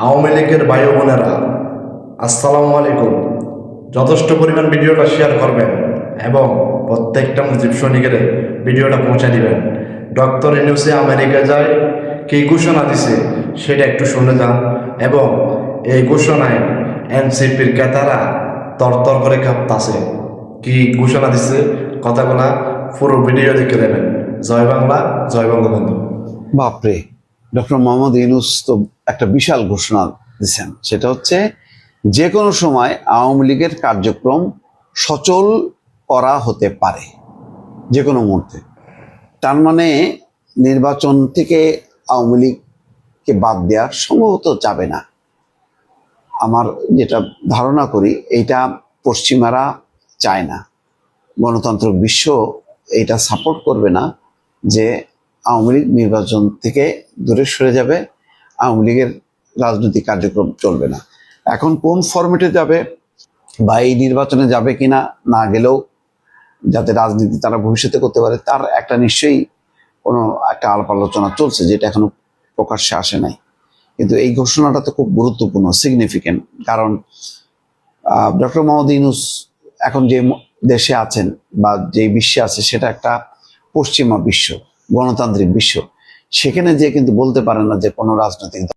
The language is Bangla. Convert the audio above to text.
আওয়ামী লীগের ভাই বোনেরা, আসসালামু আলাইকুম। যথেষ্ট পরিমাণ ভিডিওটা শেয়ার করবেন এবং প্রত্যেকটা মুজিব সৈনিকের ভিডিওটা পৌঁছে দিবেন। ডক্টর ইউনূসে আমেরিকা যায়, কী ঘোষণা দিছে সেটা একটু শুনে যান এবং এই ঘোষণায় এনসিপির ক্রেতারা তরতর করে কাঁপতাছে। কি ঘোষণা দিছে কথাগুলা পুরো ভিডিও দেখে নেবেন। জয় বাংলা, জয় বঙ্গবন্ধু। বাপরে, ডক্টর মোহাম্মদ ইউনূস তো একটা বিশাল ঘোষণা দিচ্ছেন। সেটা হচ্ছে যে কোনো সময় আওয়ামী লীগের কার্যক্রম সচল করা হতে পারে যে কোনো মুহূর্তে। তার মানে নির্বাচন থেকে আওয়ামী লীগকে বাদ দেওয়া সম্ভবত যাবে না। আমার যেটা ধারণা করি, এইটা পশ্চিমারা চায় না, গণতন্ত্র বিশ্ব এটা সাপোর্ট করবে না যে আওয়ামী লীগ নির্বাচন থেকে দূরে সরে যাবে, আওয়ামী লীগের রাজনৈতিক কার্যক্রম চলবে না। এখন কোন ফরম্যাটে যাবে বা এই নির্বাচনে যাবে কিনা, না গেলেও যাতে রাজনীতি তারা ভবিষ্যতে করতে পারে, তার একটা নিশ্চয়ই কোনো একটা আলাপ আলোচনা চলছে, যেটা এখনো প্রকাশ্যে আসে নাই। কিন্তু এই ঘোষণাটা তো খুব গুরুত্বপূর্ণ, সিগনিফিকেন্ট। কারণ ডক্টর মোহাম্মদ ইউনূস এখন যে দেশে আছেন বা যে বিশ্বে আছে, সেটা একটা পশ্চিমা বিশ্ব, গণতান্ত্রিক বিশ্ব। সেখানে যে কিন্তু বলতে পারে না যে কোনো রাজনৈতিক